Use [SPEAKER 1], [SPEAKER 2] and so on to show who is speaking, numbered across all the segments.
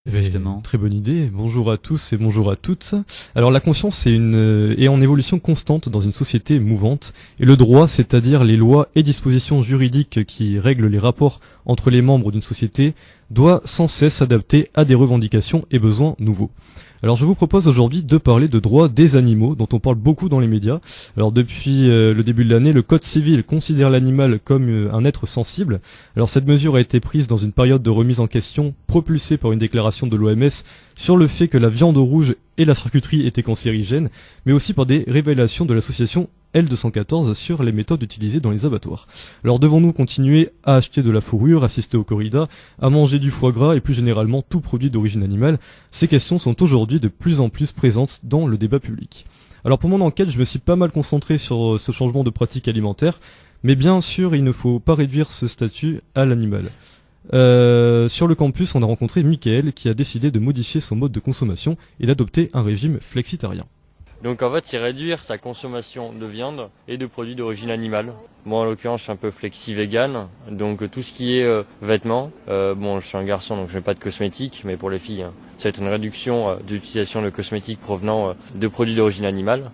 [SPEAKER 1] justement.
[SPEAKER 2] Très bonne idée. Bonjour à tous et bonjour à toutes. Alors la conscience est en évolution constante dans une société mouvante et le droit, c'est-à-dire les lois et dispositions juridiques qui règlent les rapports entre les membres d'une société, doit sans cesse s'adapter à des revendications et besoins nouveaux. Alors je vous propose aujourd'hui de parler de droits des animaux dont on parle beaucoup dans les médias. Alors depuis le début de l'année, le Code civil considère l'animal comme un être sensible. Alors cette mesure a été prise dans une période de remise en question propulsée par une déclaration de l'OMS sur le fait que la viande rouge et la charcuterie étaient cancérigènes, mais aussi par des révélations de l'association L214 sur les méthodes utilisées dans les abattoirs. Alors devons-nous continuer à acheter de la fourrure, assister aux corridas, à manger du foie gras et plus généralement tout produit d'origine animale? Ces questions sont aujourd'hui de plus en plus présentes dans le débat public. Alors pour mon enquête, je me suis pas mal concentré sur ce changement de pratique alimentaire, mais bien sûr il ne faut pas réduire ce statut à l'animal. Sur le campus, on a rencontré Mickaël qui a décidé de modifier son mode de consommation et d'adopter un régime flexitarien.
[SPEAKER 3] Donc en fait, c'est réduire sa consommation de viande et de produits d'origine animale. Moi, en l'occurrence, je suis un peu flexi-vegan, donc tout ce qui est vêtements, bon, je suis un garçon, donc je mets pas de cosmétiques, mais pour les filles, ça va être une réduction de l'utilisation de cosmétiques provenant de produits d'origine animale.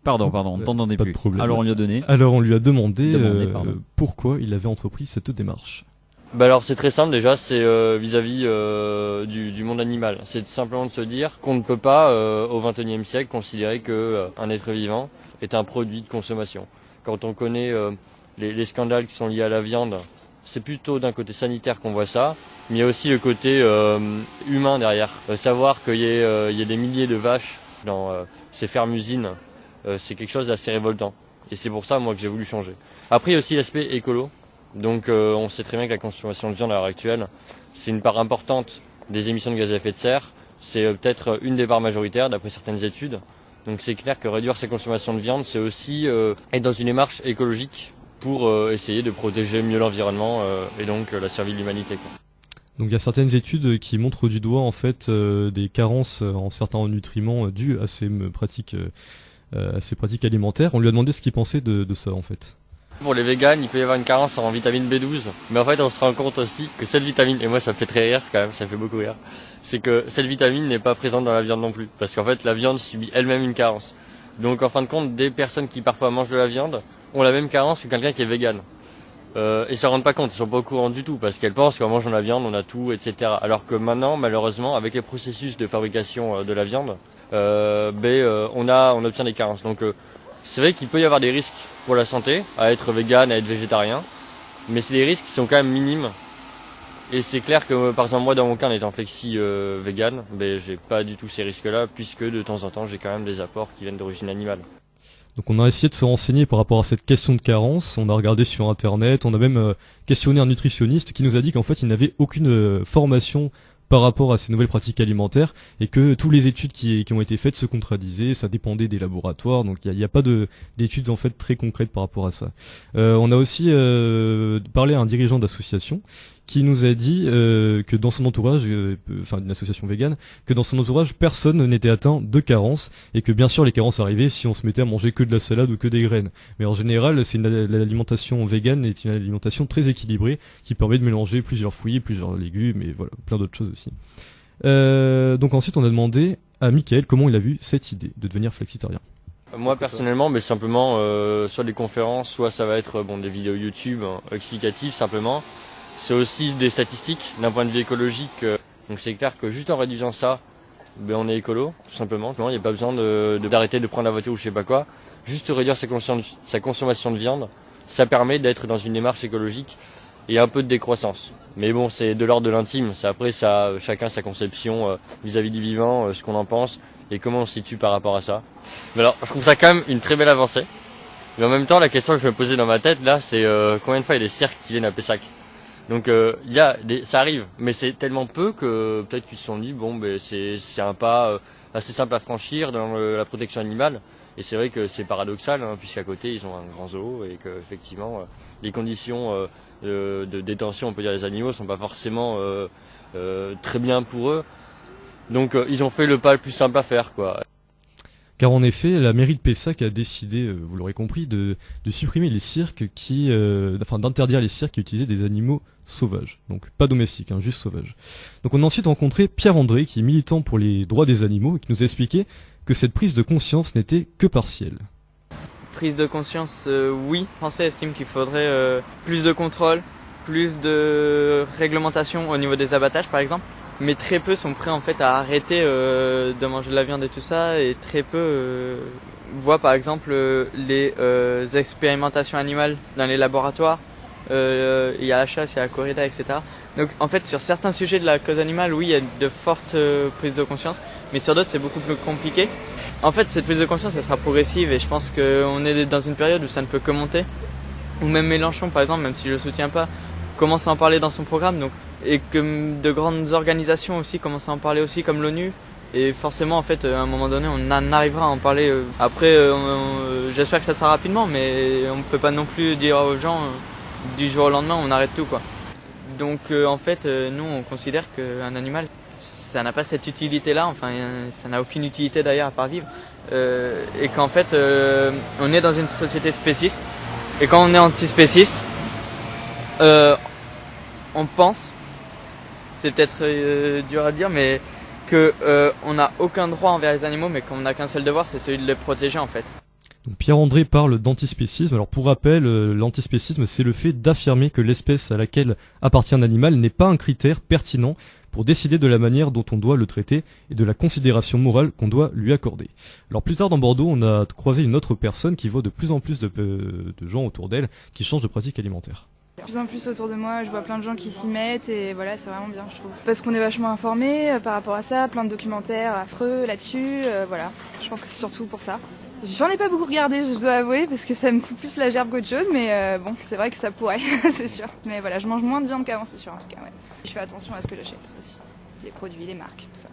[SPEAKER 1] Pardon, on t'entendait
[SPEAKER 2] Pas
[SPEAKER 1] plus.
[SPEAKER 2] de problème.
[SPEAKER 1] Alors on lui a donné.
[SPEAKER 2] Alors on lui a demandé
[SPEAKER 1] pardon.
[SPEAKER 2] pourquoi il avait entrepris cette démarche.
[SPEAKER 3] Bah alors c'est très simple déjà, c'est vis-à-vis du monde animal. C'est simplement de se dire qu'on ne peut pas au XXIe siècle considérer que un être vivant est un produit de consommation. Quand on connaît les scandales qui sont liés à la viande, c'est plutôt d'un côté sanitaire qu'on voit ça, mais il y a aussi le côté humain derrière. Savoir qu'il y a des milliers de vaches dans ces fermes-usines, c'est quelque chose d'assez révoltant. Et c'est pour ça moi que j'ai voulu changer. Après il y a aussi l'aspect écolo. Donc on sait très bien que la consommation de viande à l'heure actuelle, c'est une part importante des émissions de gaz à effet de serre. C'est peut-être une des parts majoritaires d'après certaines études. Donc c'est clair que réduire sa consommation de viande, c'est aussi être dans une démarche écologique pour essayer de protéger mieux l'environnement et donc la survie de l'humanité, quoi.
[SPEAKER 2] Donc il y a certaines études qui montrent du doigt en fait des carences en certains nutriments dues à ces pratiques alimentaires. On lui a demandé ce qu'il pensait de ça en fait.
[SPEAKER 3] Pour les véganes, il peut y avoir une carence en vitamine B12, mais en fait on se rend compte aussi que cette vitamine, et moi ça me fait très rire quand même, ça me fait beaucoup rire, c'est que cette vitamine n'est pas présente dans la viande non plus, parce qu'en fait la viande subit elle-même une carence. Donc en fin de compte, des personnes qui parfois mangent de la viande ont la même carence que quelqu'un qui est végane. Et ils s'en rendent pas compte, ils sont pas au courant du tout, parce qu'elles pensent qu'en mangeant de la viande on a tout, etc. Alors que maintenant, malheureusement, avec les processus de fabrication de la viande, on obtient des carences. Donc c'est vrai qu'il peut y avoir des risques pour la santé, à être vegan, à être végétarien, mais c'est des risques qui sont quand même minimes. Et c'est clair que, par exemple, moi, dans mon cas, en étant flexi vegan, j'ai pas du tout ces risques-là, puisque de temps en temps, j'ai quand même des apports qui viennent d'origine animale.
[SPEAKER 2] Donc on a essayé de se renseigner par rapport à cette question de carence, on a regardé sur internet, on a même questionné un nutritionniste qui nous a dit qu'en fait il n'avait aucune formation par rapport à ces nouvelles pratiques alimentaires et que toutes les études qui ont été faites se contradisaient, ça dépendait des laboratoires, donc il n'y a pas d'études en fait très concrètes par rapport à ça. On a aussi parlé à un dirigeant d'association qui nous a dit que dans son entourage, d'une association végane, que dans son entourage personne n'était atteint de carence et que bien sûr les carences arrivaient si on se mettait à manger que de la salade ou que des graines. Mais en général, l'alimentation végane est une alimentation très équilibrée qui permet de mélanger plusieurs fruits, plusieurs légumes et voilà, plein d'autres choses aussi. Donc ensuite on a demandé à Mickaël comment il a vu cette idée de devenir flexitarien.
[SPEAKER 3] Moi personnellement, simplement soit des conférences, soit ça va être des vidéos YouTube explicatives simplement. C'est aussi des statistiques d'un point de vue écologique. Donc c'est clair que juste en réduisant ça, on est écolo, tout simplement. Il n'y a pas besoin d'arrêter de prendre la voiture ou je sais pas quoi. Juste réduire sa consommation de viande, ça permet d'être dans une démarche écologique et un peu de décroissance. Mais bon, c'est de l'ordre de l'intime. C'est après ça, chacun sa conception vis-à-vis du vivant, ce qu'on en pense et comment on se situe par rapport à ça. Mais alors, je trouve ça quand même une très belle avancée. Mais en même temps, la question que je me posais dans ma tête là, c'est combien de fois il y a des cirques qui viennent à Pessac. Donc ça arrive, mais c'est tellement peu que peut-être qu'ils se sont dit c'est un pas assez simple à franchir dans la protection animale. Et c'est vrai que c'est paradoxal, puisqu'à côté ils ont un grand zoo et que effectivement les conditions de détention, on peut dire, des animaux sont pas forcément très bien pour eux. Donc ils ont fait le pas le plus simple à faire, quoi.
[SPEAKER 2] Car en effet, la mairie de Pessac a décidé, vous l'aurez compris, de supprimer les cirques d'interdire les cirques qui utilisaient des animaux sauvages. Donc pas domestiques, juste sauvages. Donc on a ensuite rencontré Pierre-André, qui est militant pour les droits des animaux, et qui nous a expliqué que cette prise de conscience n'était que partielle.
[SPEAKER 4] Prise de conscience, oui. Les Français estiment qu'il faudrait plus de contrôle, plus de réglementation au niveau des abattages par exemple. Mais très peu sont prêts en fait à arrêter de manger de la viande et tout ça, et très peu voient par exemple les expérimentations animales dans les laboratoires. Il y a la chasse, il y a la corrida, etc. Donc en fait sur certains sujets de la cause animale, oui, il y a de fortes prises de conscience, mais sur d'autres c'est beaucoup plus compliqué. En fait cette prise de conscience elle sera progressive, et je pense qu'on est dans une période où ça ne peut que monter. Ou même Mélenchon par exemple, même si je le soutiens pas, commence à en parler dans son programme, donc, et que de grandes organisations aussi commencent à en parler aussi, comme l'ONU. Et forcément, en fait, à un moment donné, on en arrivera à en parler. Après, j'espère que ça sera rapidement, mais on ne peut pas non plus dire aux gens du jour au lendemain, on arrête tout, quoi. Donc, en fait, nous, on considère qu'un animal, ça n'a pas cette utilité-là. Enfin, ça n'a aucune utilité d'ailleurs à part vivre. Et qu'en fait, on est dans une société spéciste. Et quand on est antispéciste, on pense, c'est peut-être dur à dire, mais que on n'a aucun droit envers les animaux, mais qu'on n'a qu'un seul devoir, c'est celui de les protéger en fait.
[SPEAKER 2] Donc Pierre-André parle d'antispécisme. Alors pour rappel, l'antispécisme, c'est le fait d'affirmer que l'espèce à laquelle appartient un animal n'est pas un critère pertinent pour décider de la manière dont on doit le traiter et de la considération morale qu'on doit lui accorder. Alors plus tard dans Bordeaux, on a croisé une autre personne qui voit de plus en plus de gens autour d'elle qui changent de pratique alimentaire.
[SPEAKER 5] De plus en plus autour de moi, je vois plein de gens qui s'y mettent, et voilà, c'est vraiment bien, je trouve. Parce qu'on est vachement informés par rapport à ça, plein de documentaires affreux là-dessus, voilà. Je pense que c'est surtout pour ça. J'en ai pas beaucoup regardé, je dois avouer, parce que ça me fout plus la gerbe qu'autre chose, mais bon, c'est vrai que ça pourrait, c'est sûr. Mais voilà, je mange moins de viande qu'avant, c'est sûr, en tout cas, ouais. Je fais attention à ce que j'achète aussi. Les produits, les marques, tout ça.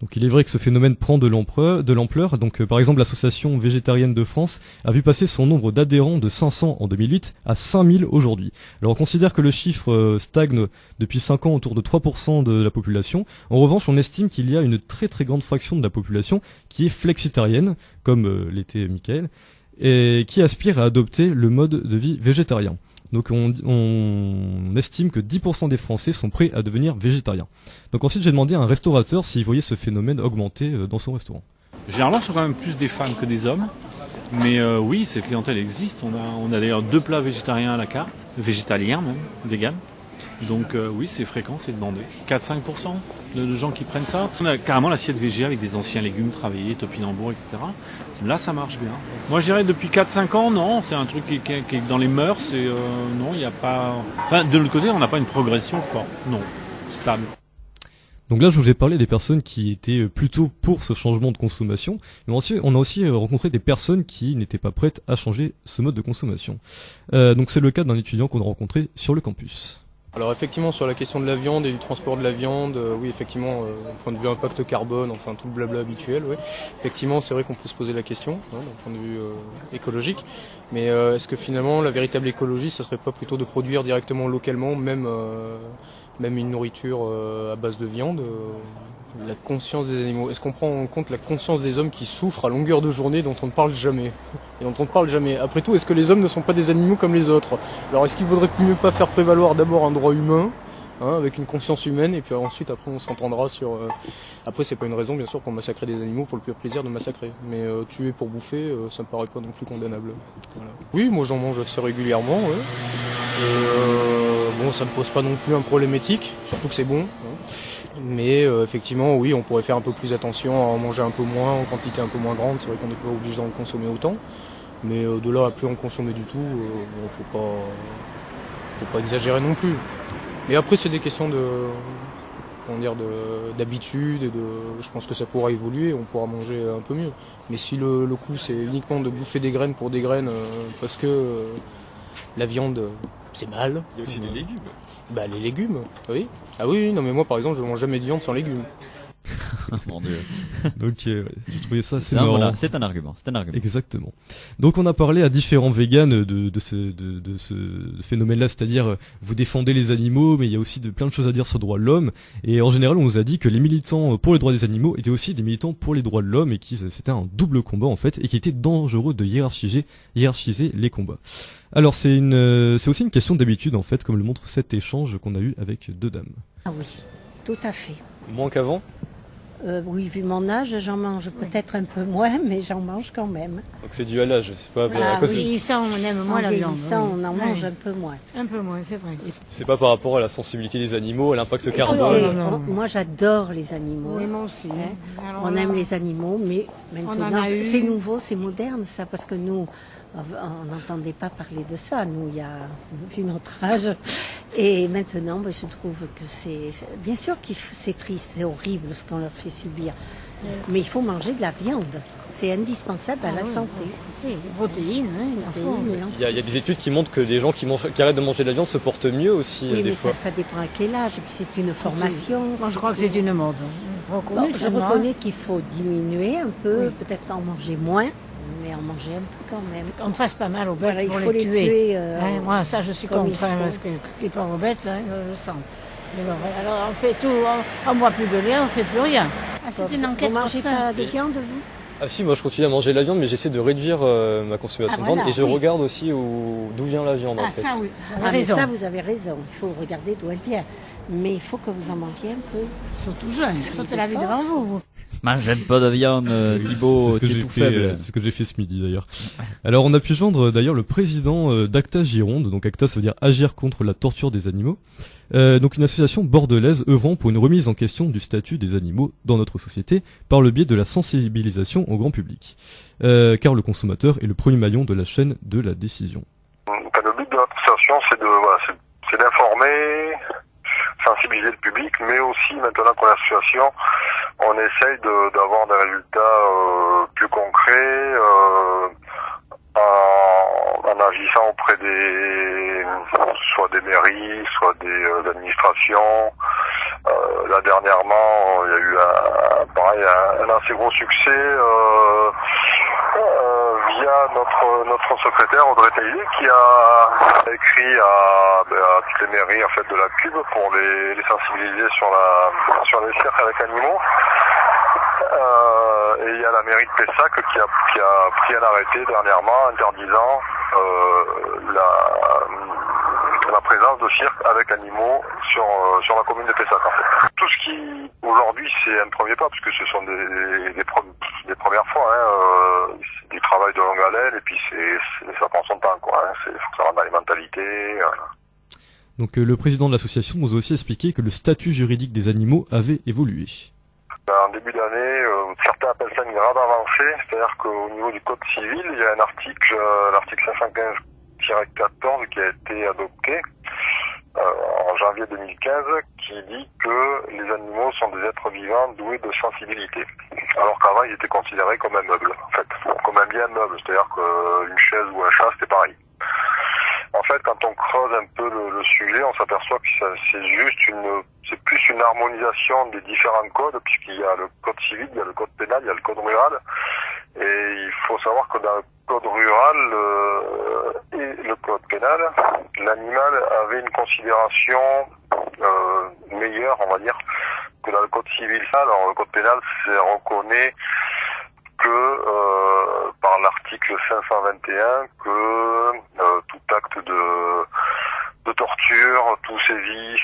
[SPEAKER 2] Donc il est vrai que ce phénomène prend de l'ampleur. Donc par exemple l'Association végétarienne de France a vu passer son nombre d'adhérents de 500 en 2008 à 5000 aujourd'hui. Alors on considère que le chiffre stagne depuis 5 ans autour de 3% de la population. En revanche, on estime qu'il y a une très très grande fraction de la population qui est flexitarienne, comme l'était Mickaël, et qui aspire à adopter le mode de vie végétarien. Donc on estime que 10% des Français sont prêts à devenir végétariens. Donc ensuite j'ai demandé à un restaurateur s'il voyait ce phénomène augmenter dans son restaurant.
[SPEAKER 6] Généralement ce sont quand même plus des femmes que des hommes. Mais oui, cette clientèle existe. On a d'ailleurs 2 plats végétariens à la carte, végétaliens même, vegan. Donc oui, c'est fréquent, c'est demandé. 4-5% de gens qui prennent ça. On a carrément l'assiette végé avec des anciens légumes travaillés, topinambour, etc. Là, ça marche bien. Moi, je dirais depuis 4-5 ans, non, c'est un truc qui est dans les mœurs. Et, non, il n'y a pas... Enfin, de l'autre côté, on n'a pas une progression forte. Non, stable.
[SPEAKER 2] Donc là, je vous ai parlé des personnes qui étaient plutôt pour ce changement de consommation. Mais on a aussi rencontré des personnes qui n'étaient pas prêtes à changer ce mode de consommation. Donc c'est le cas d'un étudiant qu'on a rencontré sur le campus.
[SPEAKER 7] Alors effectivement sur la question de la viande et du transport de la viande, oui effectivement, point de vue impact carbone, enfin tout le blabla habituel, oui. Effectivement c'est vrai qu'on peut se poser la question, d'un point de vue écologique, mais est-ce que finalement la véritable écologie ce serait pas plutôt de produire directement localement, même une nourriture à base de viande, la conscience des animaux. Est-ce qu'on prend en compte la conscience des hommes qui souffrent à longueur de journée dont on ne parle jamais? Et dont on ne parle jamais. Après tout, est-ce que les hommes ne sont pas des animaux comme les autres? Alors est-ce qu'il vaudrait mieux pas faire prévaloir d'abord un droit humain, avec une conscience humaine, et puis ensuite après on s'entendra sur... Après c'est pas une raison bien sûr pour massacrer des animaux pour le pur plaisir de massacrer. Mais tuer pour bouffer, ça me paraît pas non plus condamnable. Voilà. Oui, moi j'en mange assez régulièrement, ouais. Bon, ça me pose pas non plus un problème éthique, surtout que c'est bon. Mais effectivement, oui, on pourrait faire un peu plus attention à en manger un peu moins, en quantité un peu moins grande. C'est vrai qu'on n'est pas obligé d'en consommer autant. Mais de là à plus en consommer du tout, faut pas exagérer non plus. Mais après, c'est des questions d'habitude, et je pense que ça pourra évoluer, on pourra manger un peu mieux. Mais si le coup c'est uniquement de bouffer des graines pour des graines, parce que la viande c'est mal.
[SPEAKER 1] Il y a aussi les légumes.
[SPEAKER 7] Bah les légumes, oui. Ah oui, non mais moi par exemple je mange jamais de viande sans légumes.
[SPEAKER 1] Mon Dieu.
[SPEAKER 2] Donc j'ai trouvé ça assez
[SPEAKER 1] C'est un,
[SPEAKER 2] marrant.
[SPEAKER 1] voilà, c'est un argument.
[SPEAKER 2] Exactement. Donc on a parlé à différents véganes de ce phénomène-là, c'est-à-dire vous défendez les animaux, mais il y a aussi plein de choses à dire sur le droit de l'homme. Et en général, on nous a dit que les militants pour les droits des animaux étaient aussi des militants pour les droits de l'homme et que c'était un double combat en fait, et qu'il était dangereux de hiérarchiser les combats. Alors c'est aussi une question d'habitude en fait, comme le montre cet échange qu'on a eu avec deux dames.
[SPEAKER 8] Ah oui, tout à fait.
[SPEAKER 2] Moins qu'avant.
[SPEAKER 8] Oui, vu mon âge, j'en mange peut-être un peu moins, mais j'en mange quand même.
[SPEAKER 2] Donc c'est dû à l'âge, c'est pas
[SPEAKER 8] Ah,
[SPEAKER 2] à cause.
[SPEAKER 8] oui.
[SPEAKER 9] Vieillissant, on aime moins
[SPEAKER 8] En
[SPEAKER 9] la viande.
[SPEAKER 8] vieillissant,
[SPEAKER 9] Oui.
[SPEAKER 8] on en mange un peu moins.
[SPEAKER 9] Un peu moins, c'est vrai.
[SPEAKER 2] C'est pas par rapport à la sensibilité des animaux, à l'impact carbone.
[SPEAKER 8] Et
[SPEAKER 9] non.
[SPEAKER 8] moi, j'adore les animaux.
[SPEAKER 9] Oui, moi aussi.
[SPEAKER 8] Hein.
[SPEAKER 9] Alors
[SPEAKER 8] On
[SPEAKER 9] là,
[SPEAKER 8] aime les animaux, mais
[SPEAKER 9] en
[SPEAKER 8] maintenant,
[SPEAKER 9] a eu.
[SPEAKER 8] c'est nouveau, c'est moderne ça, parce que nous, on n'entendait pas parler de ça, nous, il y a vu notre âge. Et maintenant, je trouve que bien sûr que c'est triste, c'est horrible ce qu'on leur fait subir. Mais il faut manger de la viande. C'est indispensable à la santé.
[SPEAKER 9] Oui, les protéines, hein, il en faut.
[SPEAKER 2] Il y a des études qui montrent que les gens qui arrêtent de manger de la viande se portent mieux aussi
[SPEAKER 8] Oui,
[SPEAKER 2] des
[SPEAKER 8] mais
[SPEAKER 2] fois.
[SPEAKER 8] ça dépend à quel âge. Et puis c'est une formation.
[SPEAKER 9] Moi, je crois que c'est une mode.
[SPEAKER 8] Bon, je reconnais qu'il faut diminuer un peu, peut-être en manger moins, mais en manger un peu quand même.
[SPEAKER 9] On ne fasse pas mal aux bêtes
[SPEAKER 8] Voilà, il
[SPEAKER 9] pour
[SPEAKER 8] faut
[SPEAKER 9] les tuer. Hein, moi, ça, je suis
[SPEAKER 8] comme
[SPEAKER 9] contre,
[SPEAKER 8] il
[SPEAKER 9] hein,
[SPEAKER 8] faut.
[SPEAKER 9] parce que les pauvres bêtes, hein, je le sens. Mais bon, alors, on fait tout, on boit plus de lait, on ne fait plus rien. Ah, c'est une enquête
[SPEAKER 8] Vous
[SPEAKER 9] pour
[SPEAKER 8] mangez
[SPEAKER 9] ça.
[SPEAKER 8] pas de viande, vous?
[SPEAKER 2] Ah si, moi je continue à manger de la viande, mais j'essaie de réduire ma consommation
[SPEAKER 8] Ah,
[SPEAKER 2] de viande
[SPEAKER 8] voilà,
[SPEAKER 2] et je
[SPEAKER 8] oui.
[SPEAKER 2] regarde aussi d'où vient la viande en
[SPEAKER 9] Ah,
[SPEAKER 2] fait.
[SPEAKER 9] ça, oui, vous avez
[SPEAKER 8] Ah, mais
[SPEAKER 9] raison.
[SPEAKER 8] ça, vous avez raison. Il faut regarder d'où elle vient. Mais il faut que vous en mangiez un peu.
[SPEAKER 9] Surtout jeune, surtout la vie
[SPEAKER 8] force.
[SPEAKER 9] devant vous.
[SPEAKER 1] Mangez pas de viande, Thibaut,
[SPEAKER 2] C'est ce que
[SPEAKER 1] tu es
[SPEAKER 2] j'ai
[SPEAKER 1] tout
[SPEAKER 2] fait,
[SPEAKER 1] faible.
[SPEAKER 2] c'est ce que j'ai fait ce midi d'ailleurs. Alors on a pu joindre d'ailleurs le président d'Acta Gironde, donc Acta ça veut dire agir contre la torture des animaux, donc une association bordelaise œuvrant pour une remise en question du statut des animaux dans notre société par le biais de la sensibilisation au grand public, car le consommateur est le premier maillon de la chaîne de la décision.
[SPEAKER 10] Le but de notre association c'est d'informer, sensibiliser le public, mais aussi maintenant qu'on est association, on essaye d'avoir des résultats plus concrets en agissant auprès soit des mairies, soit des administrations. Là dernièrement, il y a eu un assez gros succès via notre secrétaire Audrey Taillé qui a écrit à toutes les mairies en fait de la Cube pour les sensibiliser sur les cirques avec animaux. Et il y a la mairie de Pessac qui a pris un arrêté dernièrement interdisant la présence de cirque avec animaux sur la commune de Pessac en fait. Tout ce qui aujourd'hui c'est un premier pas parce que ce sont des premières fois, hein, c'est du travail de longue haleine et puis ça prend son temps quoi. Hein, faut que ça rentre dans les mentalités.
[SPEAKER 2] Donc le président de l'association nous a aussi expliqué que le statut juridique des animaux avait évolué.
[SPEAKER 10] En début d'année, certains appellent ça une grade avancée, c'est-à-dire qu'au niveau du code civil, il y a un article, l'article 515-14 qui a été adopté en janvier 2015 qui dit que les animaux sont des êtres vivants doués de sensibilité. Alors qu'avant, ils étaient considérés comme un meuble, en fait, comme un bien meuble, c'est-à-dire qu'une chaise ou un chat, c'était pareil. En fait, quand on creuse un peu le sujet, on s'aperçoit que c'est plus une harmonisation des différents codes, puisqu'il y a le code civil, il y a le code pénal, il y a le code rural. Et il faut savoir que dans le code rural et le code pénal, l'animal avait une considération meilleure, on va dire, que dans le code civil. Alors le code pénal, reconnaît que par l'article 521 que tout acte de torture, tout sévice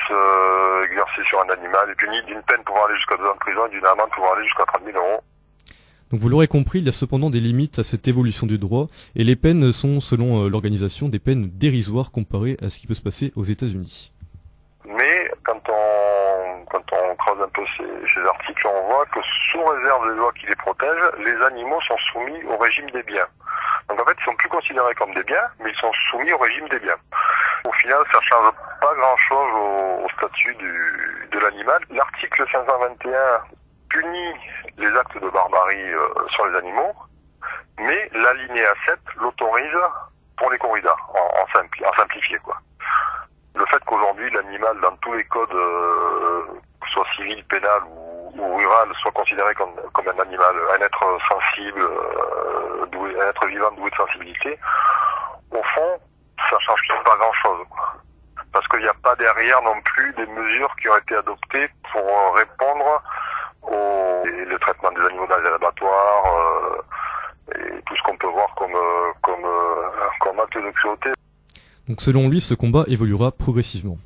[SPEAKER 10] exercé sur un animal est puni d'une peine pouvant aller jusqu'à 2 ans de prison et d'une amende pouvant aller jusqu'à 30 000 euros.
[SPEAKER 2] Donc vous l'aurez compris, il y a cependant des limites à cette évolution du droit, et les peines sont, selon l'organisation, des peines dérisoires comparées à ce qui peut se passer aux États-Unis.
[SPEAKER 10] Mais quand on creuse un peu ces articles, on voit que sous réserve des lois qui les protègent, les animaux sont soumis au régime des biens. Donc en fait, ils sont plus considérés comme des biens, mais ils sont soumis au régime des biens. Au final, ça ne change pas grand-chose au statut de l'animal. L'article 521 punit les actes de barbarie sur les animaux, mais l'alinéa 7 l'autorise pour les corridas, en simplifié quoi. Le fait qu'aujourd'hui l'animal dans tous les codes, soit civil, pénal ou ou rural soit considéré comme un animal, un être sensible, un être vivant doué de sensibilité, au fond, ça change pas grand-chose. Parce qu'il n'y a pas derrière non plus des mesures qui ont été adoptées pour répondre le traitement des animaux dans les abattoirs et tout ce qu'on peut voir comme acte de cruauté.
[SPEAKER 2] Donc selon lui, ce combat évoluera progressivement.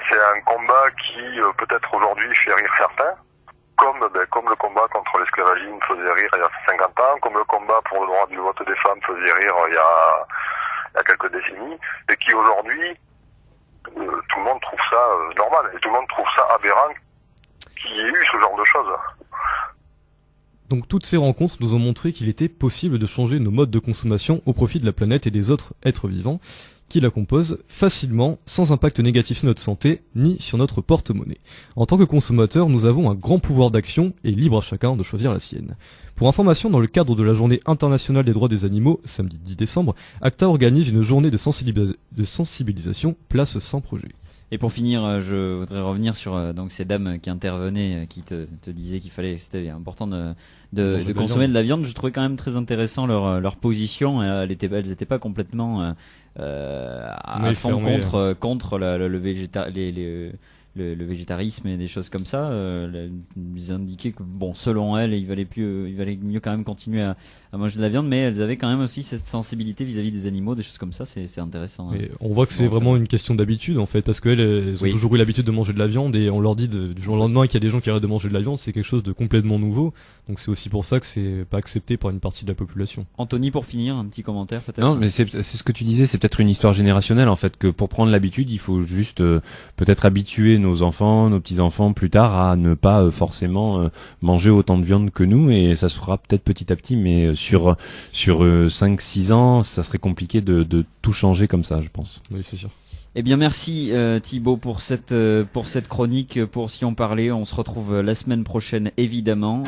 [SPEAKER 10] C'est un combat qui peut-être aujourd'hui fait rire certains, comme le combat contre l'esclavagisme faisait rire il y a 50 ans, comme le combat pour le droit du vote des femmes faisait rire il y a quelques décennies, et qui aujourd'hui, tout le monde trouve ça normal, et tout le monde trouve ça aberrant qu'il y ait eu ce genre de choses.
[SPEAKER 2] Donc toutes ces rencontres nous ont montré qu'il était possible de changer nos modes de consommation au profit de la planète et des autres êtres vivants qui la composent facilement, sans impact négatif sur notre santé, ni sur notre porte-monnaie. En tant que consommateurs, nous avons un grand pouvoir d'action et libre à chacun de choisir la sienne. Pour information, dans le cadre de la Journée internationale des droits des animaux, samedi 10 décembre, ACTA organise une journée de sensibilisation place sans projet.
[SPEAKER 1] Et pour finir, je voudrais revenir sur donc ces dames qui intervenaient, qui te disaient c'était important de consommer de la viande. Je trouvais quand même très intéressant leur position. Elles étaient pas complètement à fond contre le végétarisme et des choses comme ça. Ils indiquaient que selon elles, il valait mieux quand même continuer à manger de la viande, mais elles avaient quand même aussi cette sensibilité vis-à-vis des animaux, des choses comme ça. C'est intéressant.
[SPEAKER 2] Et on voit que c'est vraiment une question d'habitude en fait, parce qu'elles ont toujours eu l'habitude de manger de la viande, et on leur dit du jour au lendemain qu'il y a des gens qui arrêtent de manger de la viande, c'est quelque chose de complètement nouveau. Donc c'est aussi pour ça que c'est pas accepté par une partie de la population.
[SPEAKER 1] Anthony, pour finir, un petit commentaire peut-être.
[SPEAKER 11] Non, mais c'est ce que tu disais, c'est peut-être une histoire générationnelle en fait, que pour prendre l'habitude, il faut juste peut-être habituer nos enfants, nos petits-enfants plus tard à ne pas forcément manger autant de viande que nous, et ça se fera peut-être petit à petit, mais sur 5-6 ans, ça serait compliqué de tout changer comme ça, je pense.
[SPEAKER 2] Oui, c'est sûr.
[SPEAKER 1] Eh bien merci Thibaut pour cette chronique, pour Si on parlait. On se retrouve la semaine prochaine évidemment.